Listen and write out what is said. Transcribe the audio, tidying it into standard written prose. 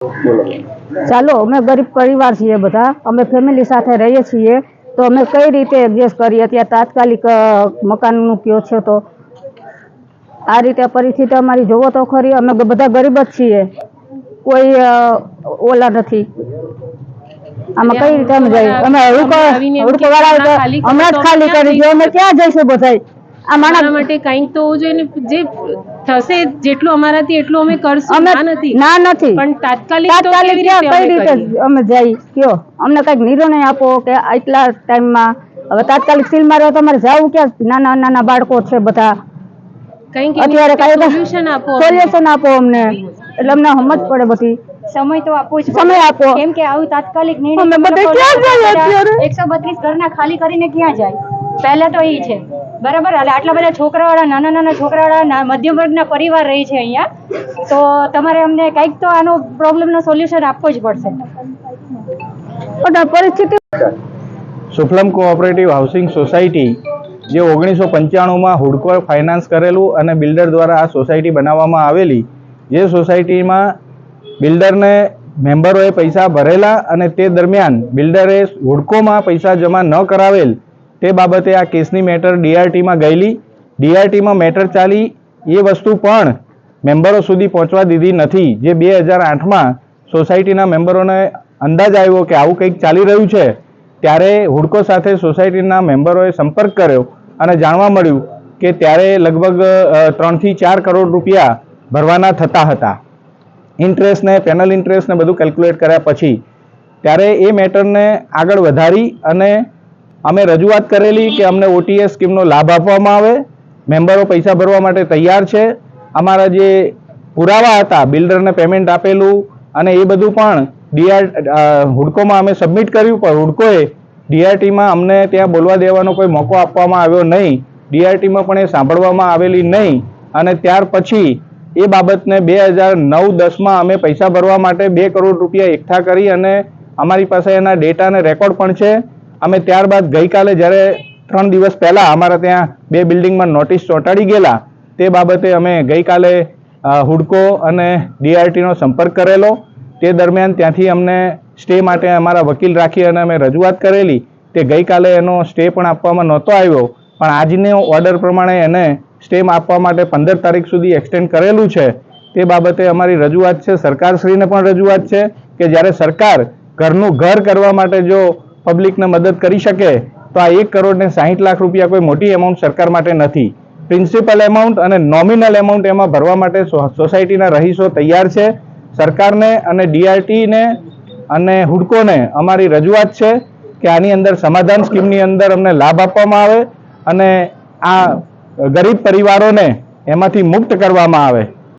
ચાલો અમે ગરીબ પરિવાર છીએ, બધા અમે ફેમિલી સાથે રહીએ છીએ, તો અમે કઈ રીતે એડજસ્ટ કરીએ? ત્યાં તાત્કાલિક મકાનનું કયો છે, તો આ રીતે પરિસ્થિતિ અમારી જોવો તો ખરી. અમે બધા ગરીબ જ છીએ, કોઈ ઓલા નથી. આમાં કઈ રીતે અમે જઈએ? અમે હુડકો વાળા હમણાં જ ખાલી કરી દો, અમે ક્યાં જઈશું બધા? આ માણસ માટે કંઈક તો હોવું જોઈએ ને, જે થશે જેટલું અમારાથી એટલું અમે કરશું. ના નથી, પણ તાત્કાલિક કઈ રીતે અમે જઈ કયો? અમને કઈક નિર્ણય આપો કે આટલા ટાઈમમાં હવે તાત્કાલિક સીલ મારે તમારે જવું ક્યાં? નાના નાના બાળકો છે બધા, અત્યારે કઈ સોલ્યુશન આપો અમને, એટલે અમને સમજ પડે બધી. સમય તો આપો, સમય આપો, કેમ કે આવું તાત્કાલિક નિર્ણય અમે બધા ક્યાં જઈએ અત્યારે? 132 ઘરના ખાલી કરીને ક્યાં જાય? પહેલા તો એ છે, બરાબર. એટલે આટલા બધા છોકરાવાળા, નાના નાના છોકરાવાળા મધ્યમ વર્ગના પરિવાર રહી છે અહીંયા, તો તમારે અમને કંઈક તો આનો પ્રોબ્લેમનો સોલ્યુશન આપવો જ પડશે. પરિસ્થિતિ સુફલમ કોઓપરેટિવ હાઉસિંગ સોસાયટી જે 1995માં હુડકો ફાઇનાન્સ કરેલું અને બિલ્ડર દ્વારા આ સોસાયટી બનાવવામાં આવેલી, જે સોસાયટીમાં બિલ્ડરને મેમ્બરોએ પૈસા ભરેલા અને તે દરમિયાન બિલ્ડરે હુડકોમાં પૈસા જમા ન કરાવેલ, તે બાબતે આ કેસની મેટર ડીઆરટીમાં ગયેલી. ડીઆરટીમાં મેટર ચાલી, એ વસ્તુ પણ મેમ્બરો સુધી પહોંચવા દીધી નથી. જે 2008માં સોસાયટીના મેમ્બરોને અંદાજ આવ્યો કે આવું કંઈક ચાલી રહ્યું છે, ત્યારે હુડકો સાથે સોસાયટીના મેમ્બરોએ સંપર્ક કર્યો અને જાણવા મળ્યું કે ત્યારે લગભગ 3 થી 4 કરોડ રૂપિયા ભરવાના થતા હતા. ઇન્ટરેસ્ટને, પેનલ ઇન્ટરેસ્ટને બધું કેલ્ક્યુલેટ કર્યા પછી ત્યારે એ મેટરને આગળ વધારી અને અમે રજૂઆત કરેલી કે અમને ઓટીએસ સ્કીમનો લાભ આપવામાં આવે. મેમ્બરો પૈસા ભરવા માટે તૈયાર છે. અમારા જે પુરાવા હતા, બિલ્ડરને પેમેન્ટ આપેલું અને એ બધું પણ હુડકોમાં અમે સબમિટ કર્યું, પણ હુડકોએ ડીઆરટીમાં અમને ત્યાં બોલવા દેવાનો કોઈ મોકો આપવામાં આવ્યો નહીં. ડીઆરટીમાં પણ એ સાંભળવામાં આવેલી નહીં. અને ત્યાર પછી એ બાબતને 2009-10માં અમે પૈસા ભરવા માટે 2 કરોડ રૂપિયા એકઠા કરી અને અમારી પાસે એના ડેટા અને રેકોર્ડ પણ છે. અમે ત્યારબાદ ગઈકાલે જ્યારે 3 દિવસ પહેલાં અમારા ત્યાં 2 બિલ્ડિંગમાં નોટિસ ચોંટાડી ગયેલા, તે બાબતે અમે ગઈકાલે હુડકો અને ડીઆરટીનો સંપર્ક કરેલો. તે દરમિયાન ત્યાંથી અમને સ્ટે માટે અમારા વકીલ રાખી અને અમે રજૂઆત કરેલી. તે ગઈકાલે એનો સ્ટે પણ આપવામાં નહોતો આવ્યો, પણ આજનો ઓર્ડર પ્રમાણે એને સ્ટે આપવા માટે 15 તારીખ સુધી એક્સટેન્ડ કરેલું છે. તે બાબતે અમારી રજૂઆત છે, સરકારશ્રીને પણ રજૂઆત છે કે જ્યારે સરકાર ઘરનું ઘર કરવા માટે જો પબ્લિકને મદદ કરી શકે તો આ 1 કરોડ ને 60 લાખ રૂપિયા કોઈ મોટી એમાઉન્ટ સરકાર માટે નથી. પ્રિન્સિપલ એમાઉન્ટ અને નોમિનલ એમાઉન્ટ એમાં ભરવા માટે સોસાયટીના રહીશો તૈયાર છે. સરકારને અને ડીઆરટીને અને હુડકોને અમારી રજૂઆત છે કે આની અંદર સમાધાન સ્કીમની અંદર અમને લાભ આપવામાં આવે અને આ ગરીબ પરિવારોને એમાંથી મુક્ત કરવામાં આવે.